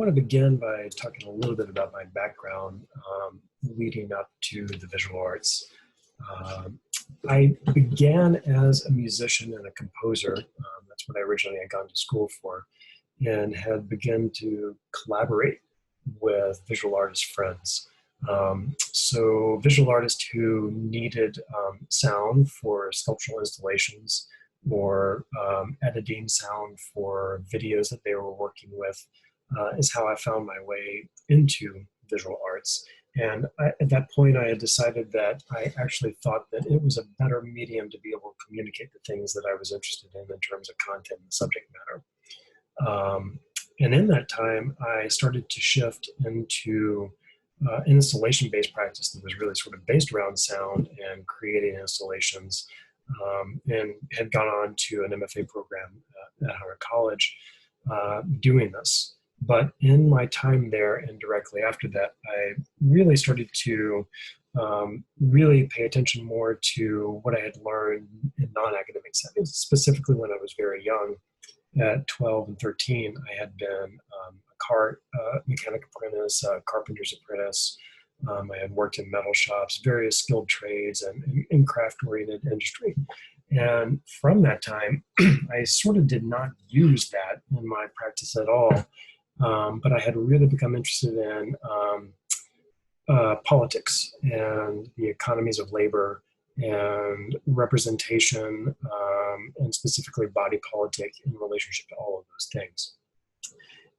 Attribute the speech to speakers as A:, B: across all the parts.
A: want to begin by talking a little bit about my background leading up to the visual arts. I began as a musician and a composer. That's what I originally had gone to school for, and had begun to collaborate with visual artist friends. So visual artists who needed sound for sculptural installations or editing sound for videos that they were working with is how I found my way into visual arts. And at that point, I had decided that I actually thought that it was a better medium to be able to communicate the things that I was interested in terms of content and subject matter. And in that time, I started to shift into installation-based practice that was really sort of based around sound and creating installations, and had gone on to an MFA program at Howard College doing this. But in my time there and directly after that, I really started to really pay attention more to what I had learned in non-academic settings, specifically when I was very young. At 12 and 13, I had been a car mechanic apprentice, carpenter's apprentice. I had worked in metal shops, various skilled trades, and in craft-oriented industry. And from that time, I sort of did not use that in my practice at all. But I had really become interested in politics and the economies of labor and representation, and specifically body politic in relationship to all of those things.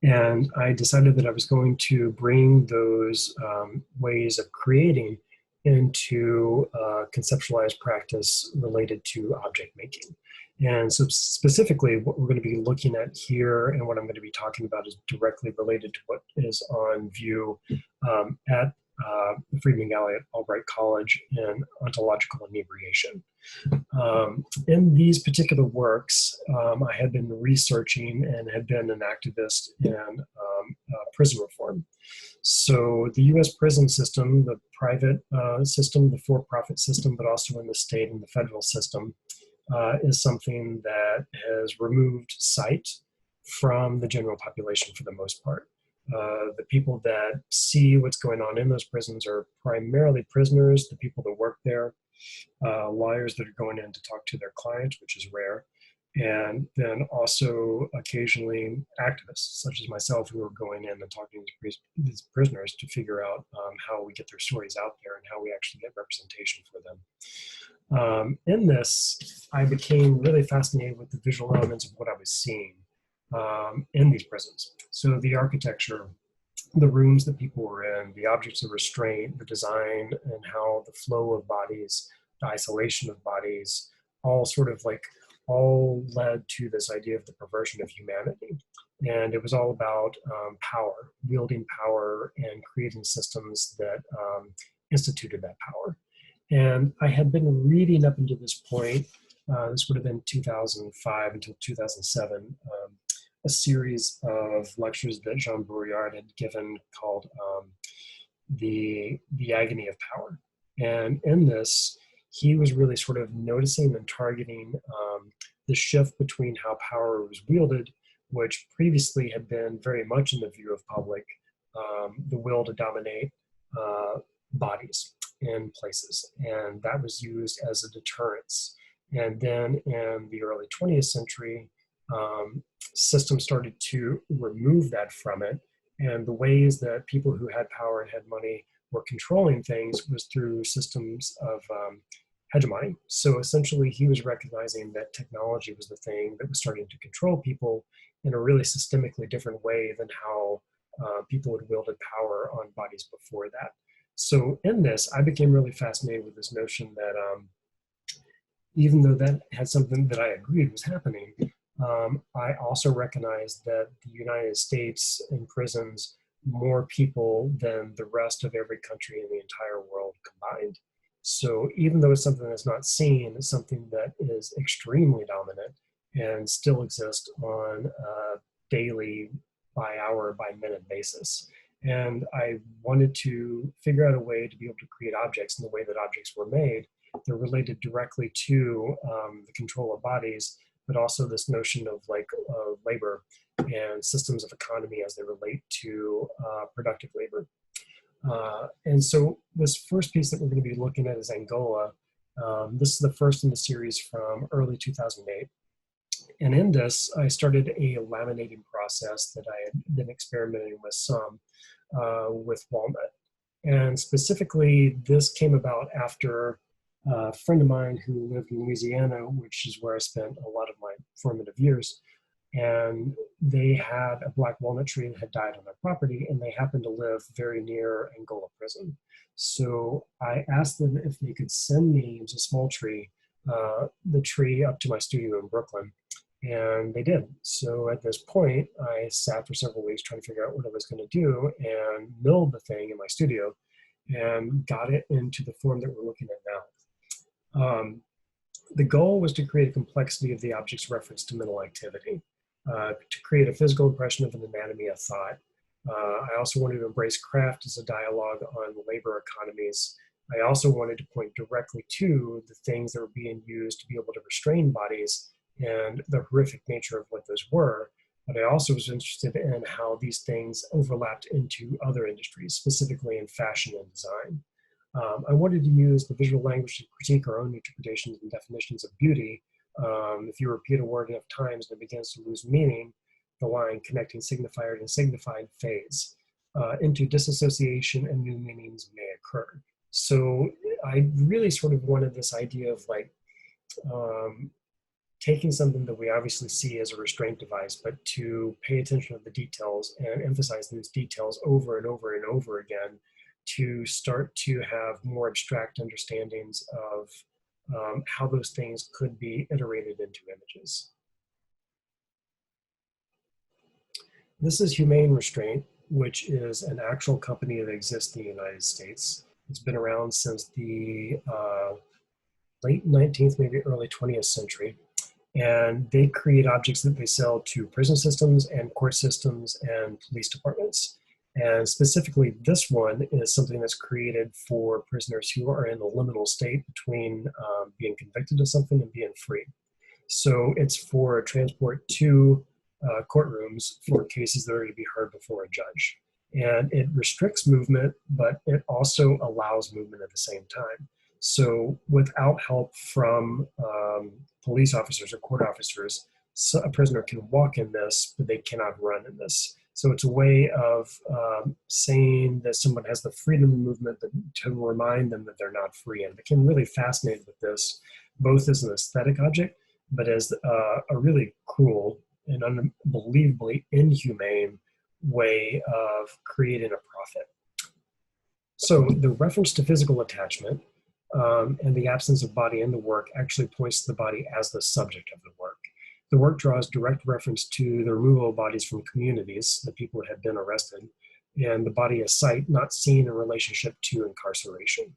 A: And I decided that I was going to bring those ways of creating into conceptualized practice related to object making. And so specifically what we're going to be looking at here and what I'm going to be talking about is directly related to what is on view at the Friedman Gallery at Albright College in Ontological Inebriation. In these particular works, I had been researching and had been an activist in prison reform. So the US prison system, the private system, the for-profit system, but also in the state and the federal system, is something that has removed sight from the general population for the most part. The people that see what's going on in those prisons are primarily prisoners, the people that work there, lawyers that are going in to talk to their clients, which is rare, and then also occasionally activists such as myself who are going in and talking to these prisoners to figure out how we get their stories out there and how we actually get representation for them. In this, I became really fascinated with the visual elements of what I was seeing in these prisons. So the architecture, the rooms that people were in, the objects of restraint, the design, and how the flow of bodies, the isolation of bodies, all led to this idea of the perversion of humanity. And it was all about power, wielding power and creating systems that instituted that power. And I had been reading up until this point, this would have been 2005 until 2007, a series of lectures that Jean Brouillard had given called the Agony of Power. And in this, he was really sort of noticing and targeting the shift between how power was wielded, which previously had been very much in the view of public, the will to dominate bodies in places. And that was used as a deterrence. And then in the early 20th century, systems started to remove that from it. And the ways that people who had power and had money were controlling things was through systems of hegemony. So essentially, he was recognizing that technology was the thing that was starting to control people in a really systemically different way than how people had wielded power on bodies before that. So in this, I became really fascinated with this notion that even though that had something that I agreed was happening, I also recognized that the United States imprisons more people than the rest of every country in the entire world combined. So even though it's something that's not seen, it's something that is extremely dominant and still exists on a daily, by hour, by minute basis. And I wanted to figure out a way to be able to create objects in the way that objects were made that related directly to the control of bodies, but also this notion of like labor and systems of economy as they relate to productive labor. And so this first piece that we're going to be looking at is Angola. This is the first in the series from early 2008. And in this, I started a laminating process that I had been experimenting with some with walnut. And specifically, this came about after a friend of mine who lived in Louisiana, which is where I spent a lot of my formative years. And they had a black walnut tree that had died on their property, and they happened to live very near Angola prison. So I asked them if they could send me, it was a small tree, the tree up to my studio in Brooklyn. And they did. So at this point, I sat for several weeks trying to figure out what I was going to do and milled the thing in my studio and got it into the form that we're looking at now. The goal was to create a complexity of the object's reference to mental activity, to create a physical impression of an anatomy of thought. I also wanted to embrace craft as a dialogue on labor economies. I also wanted to point directly to the things that were being used to be able to restrain bodies and the horrific nature of what those were. But I also was interested in how these things overlapped into other industries, specifically in fashion and design. I wanted to use the visual language to critique our own interpretations and definitions of beauty. If you repeat a word enough times and it begins to lose meaning, the line connecting signifier and signified fades into disassociation and new meanings may occur. So I really sort of wanted this idea of like taking something that we obviously see as a restraint device, but to pay attention to the details and emphasize those details over and over and over again to start to have more abstract understandings of how those things could be iterated into images. This is Humane Restraint, which is an actual company that exists in the United States. It's been around since the late 19th, maybe early 20th century. And they create objects that they sell to prison systems and court systems and police departments. And specifically, this one is something that's created for prisoners who are in a liminal state between being convicted of something and being free. So it's for transport to courtrooms for cases that are to be heard before a judge. And it restricts movement, but it also allows movement at the same time. So without help from police officers or court officers, so a prisoner can walk in this, but they cannot run in this. So it's a way of saying that someone has the freedom of movement, but to remind them that they're not free. And I became really fascinated with this, both as an aesthetic object, but as a really cruel and unbelievably inhumane way of creating a profit. So the reference to physical attachment and the absence of body in the work actually points to the body as the subject of the work. The work draws direct reference to the removal of bodies from communities, the people that had been arrested, and the body as sight, not seen in relationship to incarceration.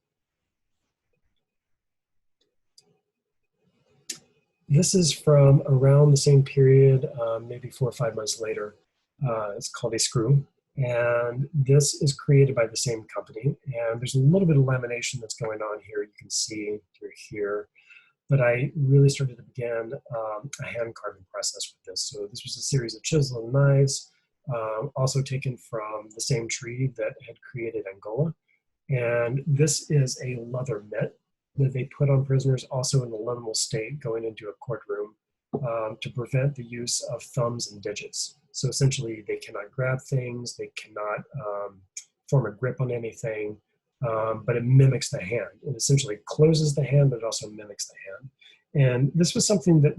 A: This is from around the same period, maybe 4 or 5 months later. It's called a screw. And this is created by the same company. And there's a little bit of lamination that's going on here. You can see through here. But I really started to begin a hand carving process with this. So this was a series of chisel and knives, also taken from the same tree that had created Angola. And this is a leather mitt that they put on prisoners also in the liminal state going into a courtroom to prevent the use of thumbs and digits. So essentially they cannot grab things, they cannot form a grip on anything, but it mimics the hand. It essentially closes the hand, but it also mimics the hand. And this was something that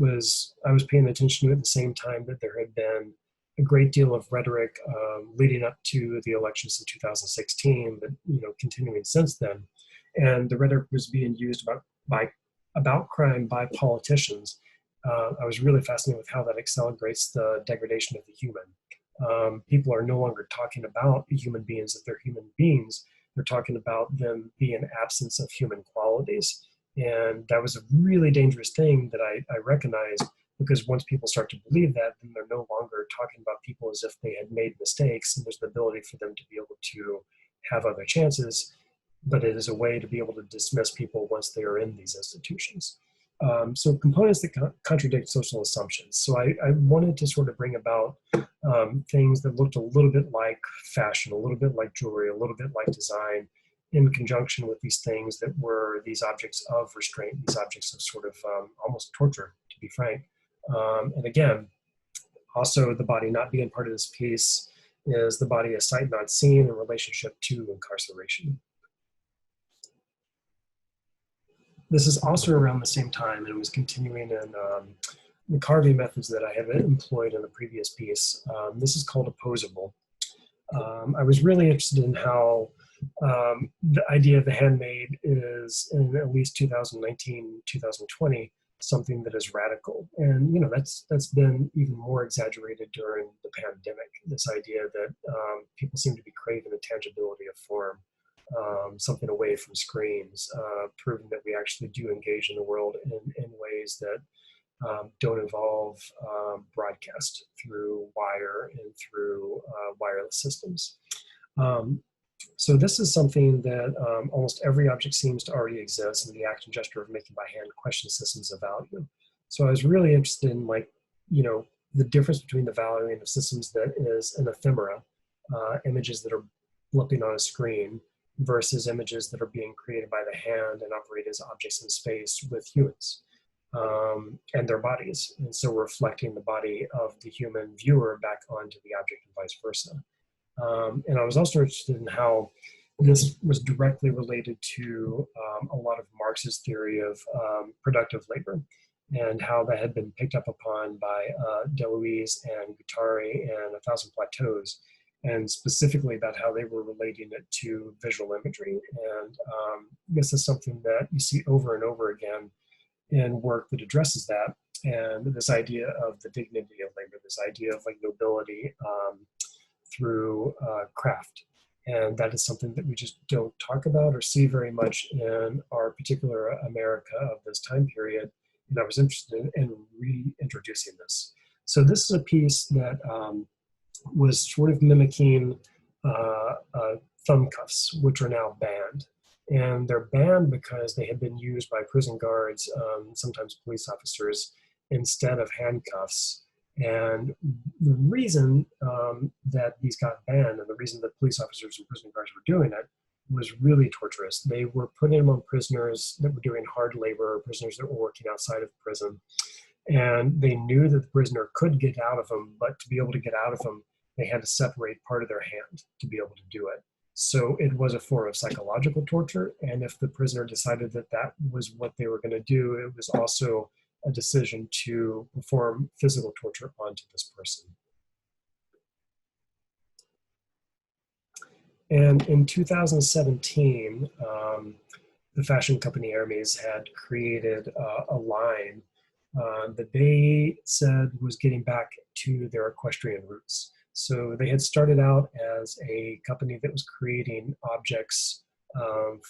A: I was paying attention to at the same time that there had been a great deal of rhetoric leading up to the elections in 2016, but continuing since then. And the rhetoric was being used about crime by politicians. I was really fascinated with how that accelerates the degradation of the human. People are no longer talking about human beings as they're human beings. They're talking about them being absence of human qualities. And that was a really dangerous thing that I recognized, because once people start to believe that, then they're no longer talking about people as if they had made mistakes, and there's the ability for them to be able to have other chances, but it is a way to be able to dismiss people once they are in these institutions. So components that contradict social assumptions. So I wanted to sort of bring about things that looked a little bit like fashion, a little bit like jewelry, a little bit like design, in conjunction with these things that were these objects of restraint, these objects of sort of almost torture, to be frank. And again, also the body not being part of this piece is the body a sight not seen in relationship to incarceration. This is also around the same time, and was continuing in the carving methods that I have employed in the previous piece. This is called Opposable. I was really interested in how the idea of the handmade is, in at least 2019, 2020, something that is radical. And that's been even more exaggerated during the pandemic, this idea that people seem to be craving the tangibility of form. Something away from screens, proving that we actually do engage in the world in ways that don't involve broadcast through wire and through wireless systems. So this is something that almost every object seems to already exist, in the act and gesture of making by hand question systems of value. So I was really interested in, the difference between the valuing of systems that is an ephemera, images that are blipping on a screen, versus images that are being created by the hand and operate as objects in space with humans and their bodies. And so reflecting the body of the human viewer back onto the object and vice versa. And I was also interested in how this was directly related to a lot of Marx's theory of productive labor, and how that had been picked up upon by Deleuze and Guattari and 1,000 Plateaus, and specifically about how they were relating it to visual imagery. And this is something that you see over and over again in work that addresses that, and this idea of the dignity of labor, this idea of nobility through craft. And that is something that we just don't talk about or see very much in our particular America of this time period. And I was interested in reintroducing this. So this is a piece that was sort of mimicking thumb cuffs, which are now banned. And they're banned because they had been used by prison guards, sometimes police officers, instead of handcuffs. And the reason that these got banned, and the reason that police officers and prison guards were doing it, was really torturous. They were putting them on prisoners that were doing hard labor, prisoners that were working outside of prison. And they knew that the prisoner could get out of them, but to be able to get out of them, they had to separate part of their hand to be able to do it. So it was a form of psychological torture. And if the prisoner decided that that was what they were going to do, it was also a decision to perform physical torture onto this person. And in 2017, the fashion company Hermes had created a line that they said was getting back to their equestrian roots. So they had started out as a company that was creating objects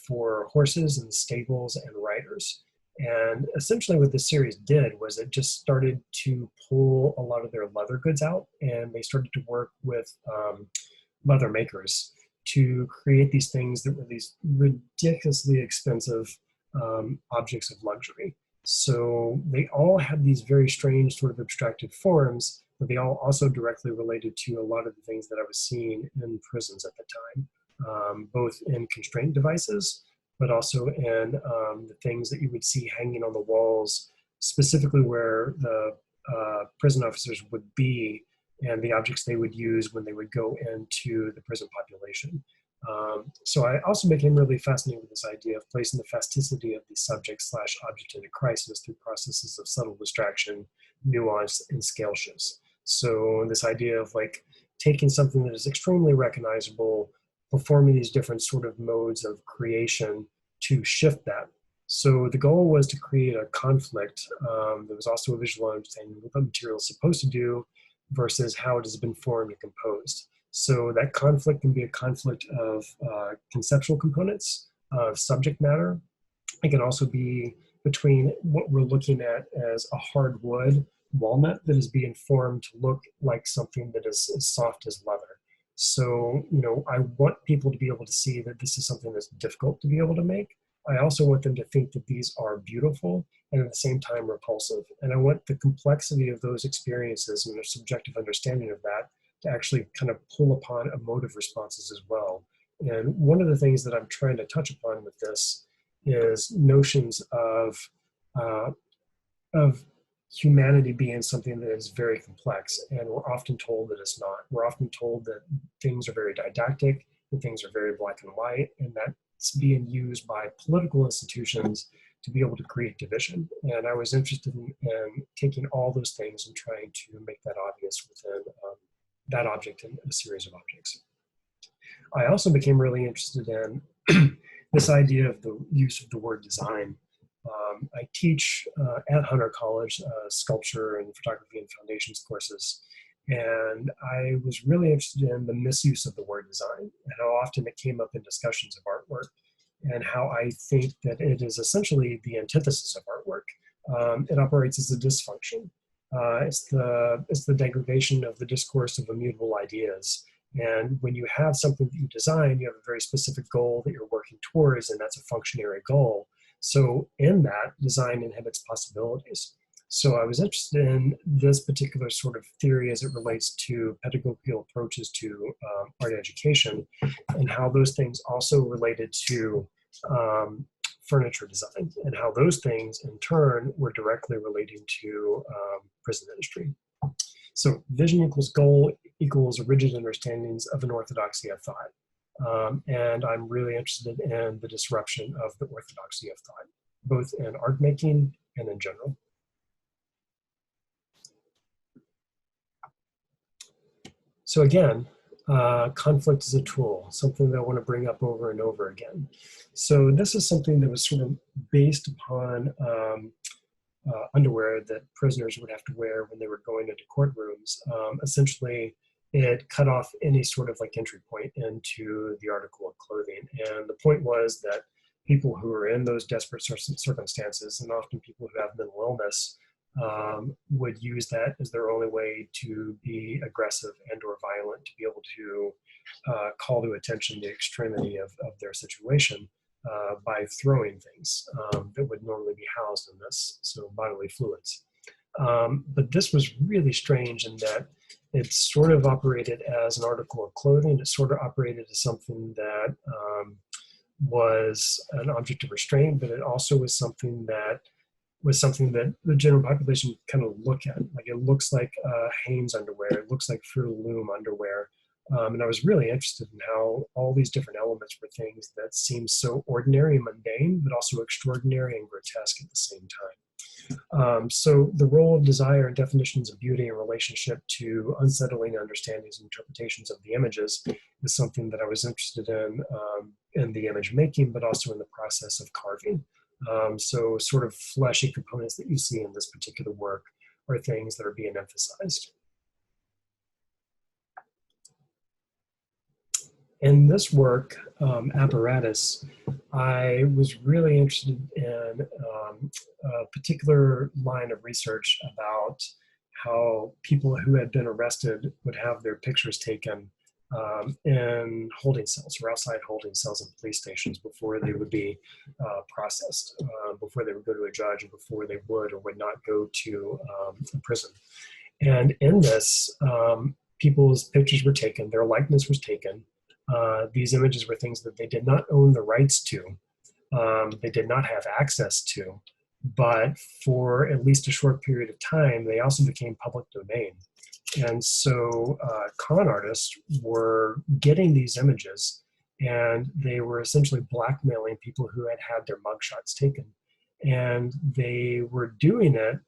A: for horses and stables and riders. And essentially what this series did was it just started to pull a lot of their leather goods out, and they started to work with leather makers to create these things that were these ridiculously expensive objects of luxury. So they all had these very strange sort of abstracted forms, but they all also directly related to a lot of the things that I was seeing in prisons at the time, both in constraint devices, but also in the things that you would see hanging on the walls, specifically where the prison officers would be and the objects they would use when they would go into the prison population. So I also became really fascinated with this idea of placing the plasticity of the subject / object into crisis through processes of subtle distraction, nuance, and scale shifts. So this idea of taking something that is extremely recognizable, performing these different sort of modes of creation to shift that. So the goal was to create a conflict. There was also a visual understanding of what the material is supposed to do versus how it has been formed and composed. So that conflict can be a conflict of conceptual components, of subject matter. It can also be between what we're looking at as a hardwood walnut that is being formed to look like something that is as soft as leather. So, I want people to be able to see that this is something that's difficult to be able to make, I also want them to think that these are beautiful and at the same time repulsive. And I want the complexity of those experiences and their subjective understanding of that to actually kind of pull upon emotive responses as well. And one of the things that I'm trying to touch upon with this is notions uh, of humanity being something that is very complex, and we're often told that it's not. We're often told that things are very didactic, that things are very black and white, and that's being used by political institutions to be able to create division. And I was interested in taking all those things and trying to make that obvious within that object and a series of objects. I also became really interested in this idea of the use of the word design. I teach at Hunter College sculpture and photography and foundations courses, and I was really interested in the misuse of the word design and how often it came up in discussions of artwork, and how I think that it is essentially the antithesis of artwork. It operates as a dysfunction. It's the degradation of the discourse of immutable ideas. And when you have something that you design, you have a very specific goal that you're working towards, and that's a functionary goal. So in that, design inhibits possibilities. So I was interested in this particular sort of theory as it relates to pedagogical approaches to art education, and how those things also related to furniture design, and how those things in turn were directly relating to prison industry. So vision equals goal equals rigid understandings of an orthodoxy of thought. And I'm really interested in the disruption of the orthodoxy of thought, both in art making and in general. So again, conflict is a tool, something that I want to bring up over and over again. So this is something that was sort of based upon underwear that prisoners would have to wear when they were going into courtrooms. Essentially, it cut off any sort of like entry point into the article of clothing. And the point was that people who are in those desperate circumstances, and often people who have mental illness, would use that as their only way to be aggressive and or violent, to be able to call to attention the extremity of their situation by throwing things that would normally be housed in this, so bodily fluids. But this was really strange in that it sort of operated as an article of clothing. It sort of operated as something that was an object of restraint, but it also was something that the general population kind of look at. Like, it looks like Hanes underwear, it looks like Fruit of the Loom underwear. And I was really interested in how all these different elements were things that seemed so ordinary and mundane, but also extraordinary and grotesque at the same time. So the role of desire and definitions of beauty in relationship to unsettling understandings and interpretations of the images is something that I was interested in the image making, but also in the process of carving. So sort of fleshy components that you see in this particular work are things that are being emphasized. In this work, Apparatus, I was really interested in a particular line of research about how people who had been arrested would have their pictures taken in holding cells or outside holding cells in police stations before they would be processed, before they would go to a judge, and before they would or would not go to a prison. And in this, people's pictures were taken, their likeness was taken. These images were things that they did not own the rights to, they did not have access to, but for at least a short period of time, they also became public domain. And so con artists were getting these images, and they were essentially blackmailing people who had had their mugshots taken. And they were doing it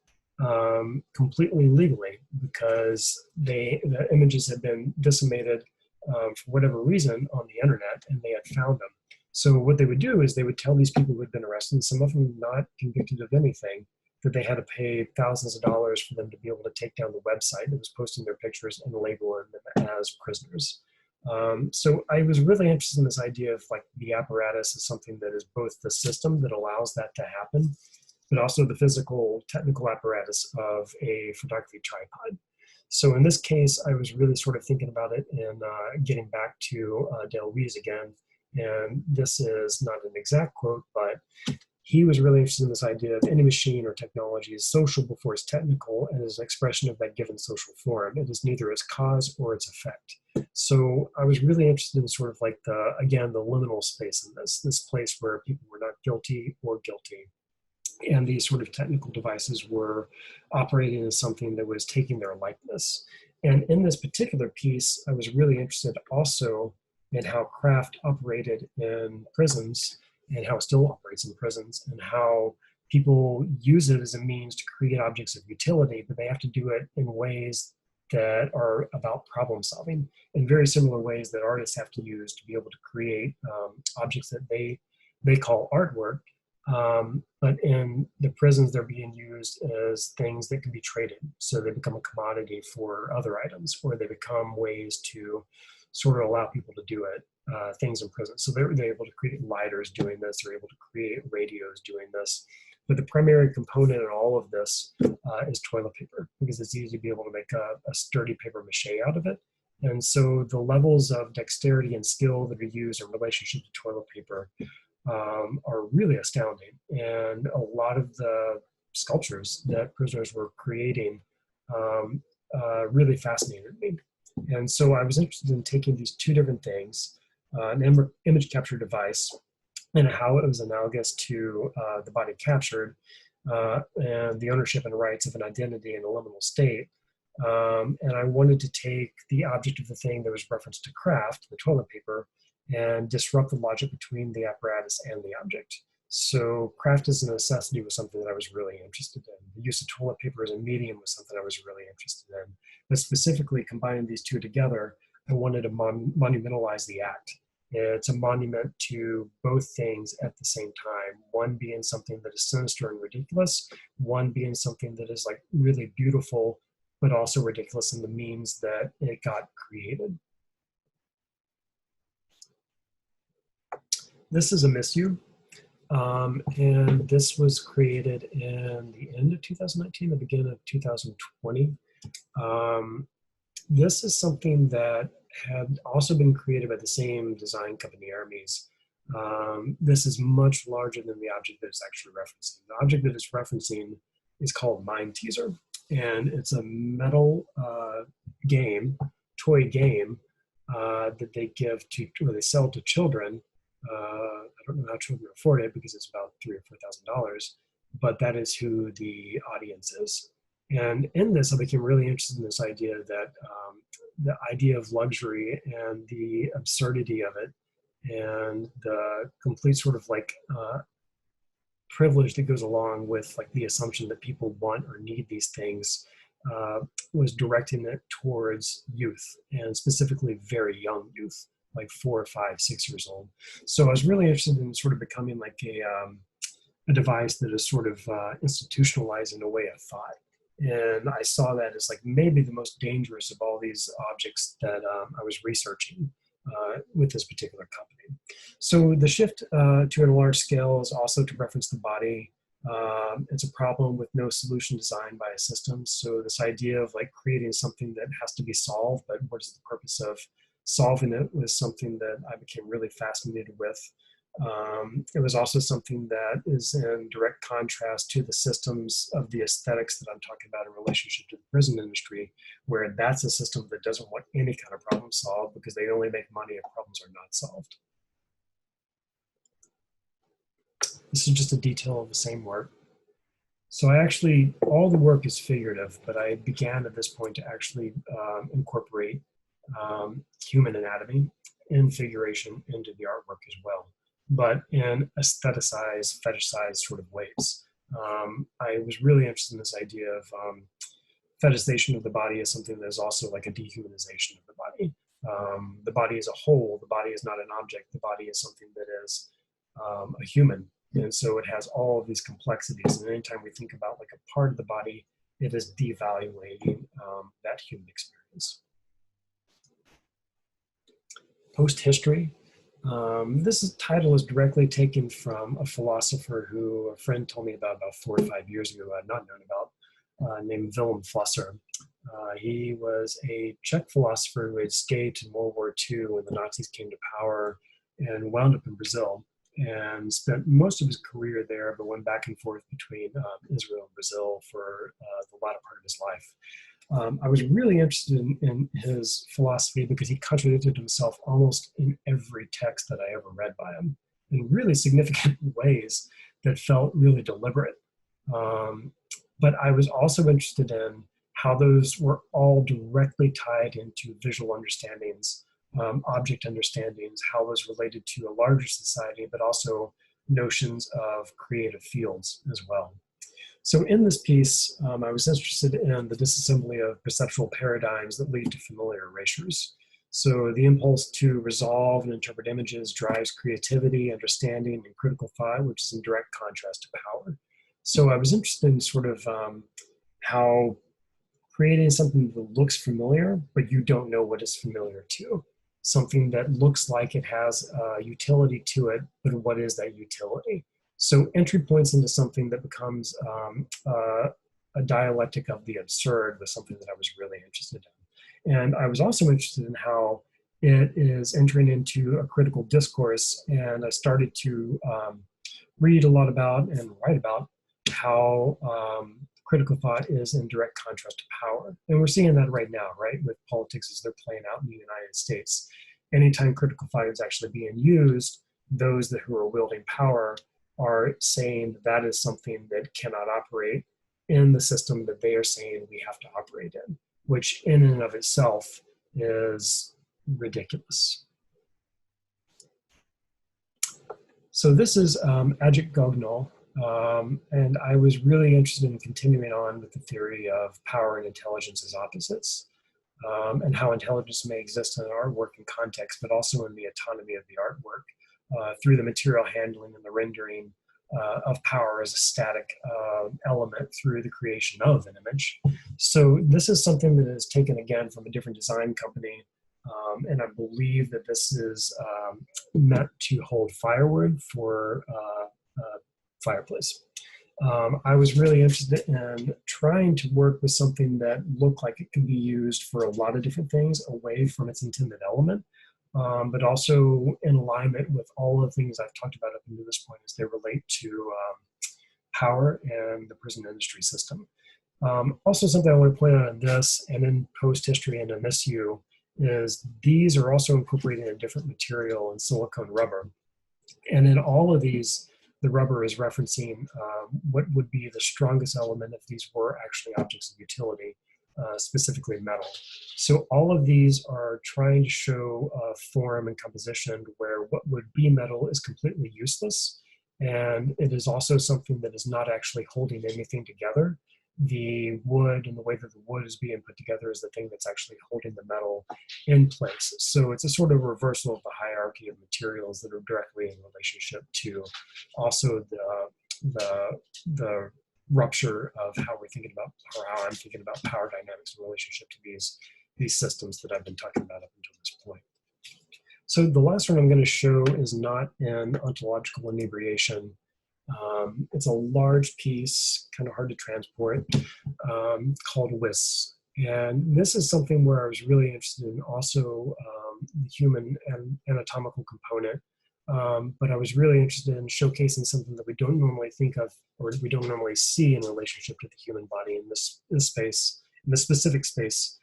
A: completely legally, because the images had been disseminated for whatever reason on the internet, and they had found them. So what they would do is they would tell these people who had been arrested, some of them not convicted of anything, that they had to pay thousands of dollars for them to be able to take down the website that was posting their pictures and labeling them as prisoners. So I was really interested in this idea of like the apparatus as something that is both the system that allows that to happen, but also the physical, technical apparatus of a photography tripod. So in this case, I was really sort of thinking about it and getting back to Deleuze again, And this is not an exact quote, but he was really interested in this idea of any machine or technology is social before it's technical and is an expression of that given social form. It is neither its cause or its effect. So I was really interested in sort of like again, the liminal space in this place where people were not guilty or guilty. And these sort of technical devices were operating as something that was taking their likeness. And in this particular piece, I was really interested also in how craft operated in prisons and how it still operates in prisons and how people use it as a means to create objects of utility, but they have to do it in ways that are about problem solving in very similar ways that artists have to use to be able to create objects that they call artwork. But in the prisons, they're being used as things that can be traded. So they become a commodity for other items, or they become ways to sort of allow people to do it, things in prison. So they're able to create lighters doing this, they're able to create radios doing this. But the primary component in all of this is toilet paper, because it's easy to be able to make a sturdy paper mache out of it. And so the levels of dexterity and skill that are used in relationship to toilet paper are really astounding. And a lot of the sculptures that prisoners were creating really fascinated me. And so I was interested in taking these two different things, an image capture device and how it was analogous to the body captured and the ownership and rights of an identity in a liminal state. And I wanted to take the object of the thing that was referenced to craft, the toilet paper, and disrupt the logic between the apparatus and the object. So craft as a necessity was something that I was really interested in. The use of toilet paper as a medium was something I was really interested in. But specifically combining these two together, I wanted to monumentalize the act. It's a monument to both things at the same time. One being something that is sinister and ridiculous, one being something that is like really beautiful, but also ridiculous in the means that it got created. This is Amissyou, and this was created in the end of 2019, the beginning of 2020. This is something that had also been created by the same design company, Hermes. This is much larger than the object that it's actually referencing. The object that it's referencing is called Mind Teaser, and it's a metal toy game that they give to, or they sell to children. I don't know how children afford it because it's about $3,000 or $4,000, but that is who the audience is. And in this, I became really interested in this idea that the idea of luxury and the absurdity of it and the complete sort of like privilege that goes along with like the assumption that people want or need these things was directing it towards youth, and specifically very young youth, like 4, 5, 6 years old. So I was really interested in sort of becoming like a device that is sort of institutionalizing a way of thought. And I saw that as like maybe the most dangerous of all these objects that I was researching with this particular company. So the shift to a large scale is also to reference the body. It's a problem with no solution designed by a system. So this idea of like creating something that has to be solved, but what is the purpose of solving it, was something that I became really fascinated with. It was also something that is in direct contrast to the systems of the aesthetics that I'm talking about in relationship to the prison industry, where that's a system that doesn't want any kind of problem solved because they only make money if problems are not solved. This is just a detail of the same work. So all the work is figurative, but I began at this point to actually incorporate human anatomy and figuration into the artwork as well, but in aestheticized, fetishized sort of ways. I was really interested in this idea of fetishization of the body as something that is also like a dehumanization of the body. The body as a whole, the body is not an object, the body is something that is a human. And so it has all of these complexities. And anytime we think about like a part of the body, it is devaluating that human experience. Post-history. This title is directly taken from a philosopher who a friend told me about 4 or 5 years ago, I had not known about, named Wilhelm Flusser. He was a Czech philosopher who had escaped in World War II when the Nazis came to power and wound up in Brazil and spent most of his career there, but went back and forth between Israel and Brazil for the latter part of his life. I was really interested in his philosophy because he contradicted himself almost in every text that I ever read by him in really significant ways that felt really deliberate. But I was also interested in how those were all directly tied into visual understandings, object understandings, how it was related to a larger society, but also notions of creative fields as well. So in this piece, I was interested in the disassembly of perceptual paradigms that lead to familiar erasures. So the impulse to resolve and interpret images drives creativity, understanding, and critical thought, which is in direct contrast to power. So I was interested in sort of how creating something that looks familiar, but you don't know what it's familiar to. Something that looks like it has utility to it, but what is that utility? So entry points into something that becomes a dialectic of the absurd was something that I was really interested in. And I was also interested in how it is entering into a critical discourse. And I started to read a lot about and write about how critical thought is in direct contrast to power. And we're seeing that right now, right, with politics as they're playing out in the United States. Anytime critical thought is actually being used, those who are wielding power are saying that is something that cannot operate in the system that they are saying we have to operate in, which in and of itself is ridiculous. So this is Agit Guignol. And I was really interested in continuing on with the theory of power and intelligence as opposites, and how intelligence may exist in an artwork and context, but also in the autonomy of the artwork through the material handling and the rendering of power as a static element through the creation of an image. So this is something that is taken again from a different design company. And I believe that this is meant to hold firewood for fireplace. I was really interested in trying to work with something that looked like it can be used for a lot of different things away from its intended element, but also in alignment with all the things I've talked about up until this point as they relate to power and the prison industry system. Also something I want to point out in this and in post-history and Amissyou is these are also incorporated in different material and silicone rubber. And in all of these, the rubber is referencing what would be the strongest element if these were actually objects of utility, specifically metal. So all of these are trying to show form and composition where what would be metal is completely useless. And it is also something that is not actually holding anything together. The wood and the way that the wood is being put together is the thing that's actually holding the metal in place. So it's a sort of reversal of the hierarchy of materials that are directly in relationship to also the rupture of how we're thinking about, or how I'm thinking about power dynamics in relationship to these systems that I've been talking about up until this point. So the last one I'm going to show is not in ontological inebriation. It's a large piece, kind of hard to transport, called WIS. And this is something where I was really interested in also the human and anatomical component. But I was really interested in showcasing something that we don't normally think of, or we don't normally see in relationship to the human body in this space, in this specific space,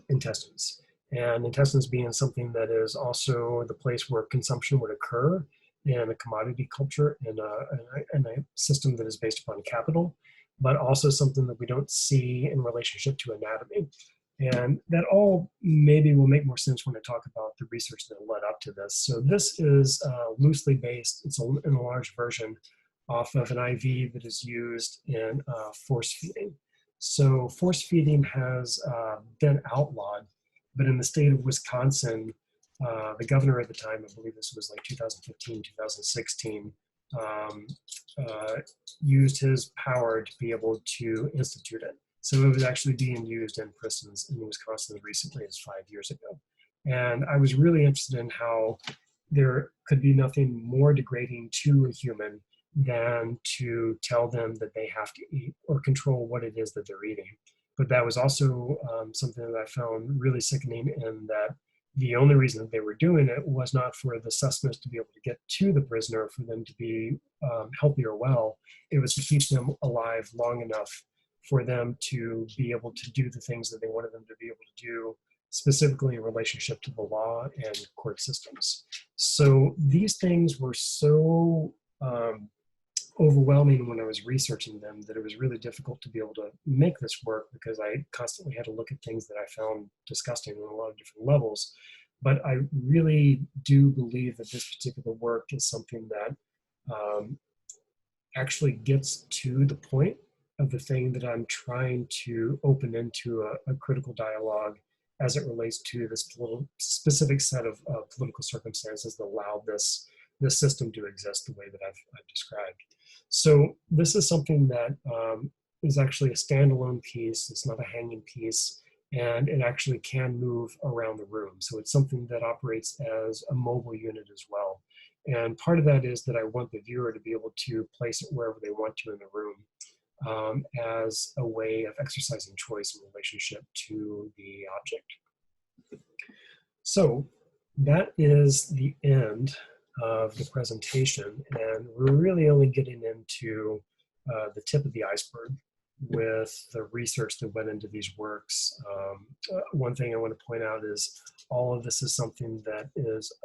A: intestines. And intestines being something that is also the place where consumption would occur in a commodity culture, in a system that is based upon capital, but also something that we don't see in relationship to anatomy. And that all maybe will make more sense when I talk about the research that led up to this. So this is loosely based, it's in a large version, off of an IV that is used in force feeding. So force feeding has been outlawed, but in the state of Wisconsin, the governor at the time, I believe this was like 2015, 2016, used his power to be able to institute it. So it was actually being used in prisons in Wisconsin as recently as 5 years ago. And I was really interested in how there could be nothing more degrading to a human than to tell them that they have to eat or control what it is that they're eating. But that was also something that I found really sickening in that The only reason that they were doing it was not for the sustenance to be able to get to the prisoner, for them to be healthy or well. It was to keep them alive long enough for them to be able to do the things that they wanted them to be able to do, specifically in relationship to the law and court systems. So these things were so overwhelming when I was researching them that it was really difficult to be able to make this work, because I constantly had to look at things that I found disgusting on a lot of different levels. But I really do believe that this particular work is something that actually gets to the point of the thing that I'm trying to open into a critical dialogue as it relates to this specific set of political circumstances that allow this system to exist the way that I've described. So this is something that is actually a standalone piece. It's not a hanging piece, and it actually can move around the room. So it's something that operates as a mobile unit as well. And part of that is that I want the viewer to be able to place it wherever they want to in the room, as a way of exercising choice in relationship to the object. So that is the end of the presentation, and we're really only getting into the tip of the iceberg with the research that went into these works. One thing I want to point out is all of this is something that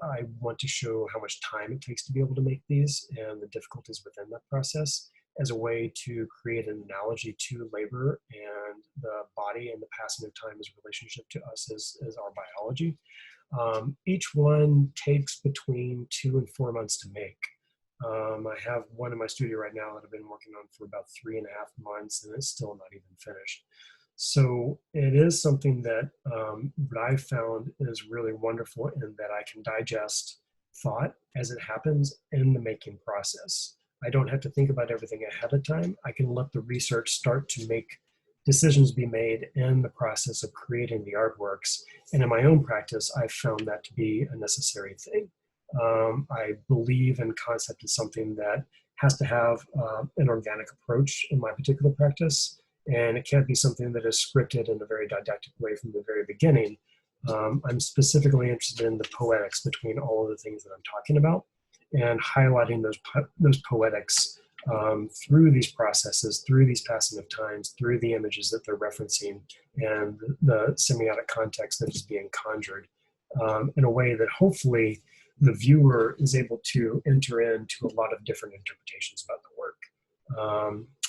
A: I want to show how much time it takes to be able to make these and the difficulties within that process, as a way to create an analogy to labor and the body and the passing of time as a relationship to us as our biology. Each one takes between 2 and 4 months to make. I have one in my studio right now that I've been working on for about 3.5 months, and it's still not even finished. So it is something that I found is really wonderful, in that I can digest thought as it happens in the making process. I don't have to think about everything ahead of time. I can let the research start to make decisions be made in the process of creating the artworks. And in my own practice, I've found that to be a necessary thing. I believe in concept is something that has to have an organic approach in my particular practice. And it can't be something that is scripted in a very didactic way from the very beginning. I'm specifically interested in the poetics between all of the things that I'm talking about, and highlighting those poetics through these processes, through these passing of times, through the images that they're referencing, and the semiotic context that is being conjured, in a way that hopefully the viewer is able to enter into a lot of different interpretations about the work.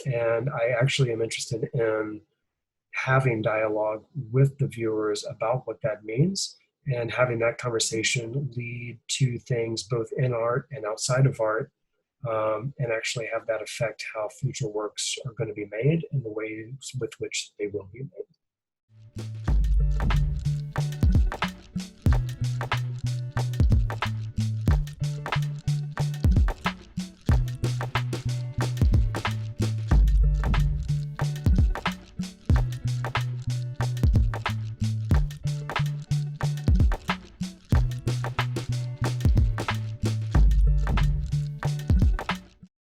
A: And I actually am interested in having dialogue with the viewers about what that means, and having that conversation lead to things both in art and outside of art, and actually have that affect how future works are going to be made and the ways with which they will be made.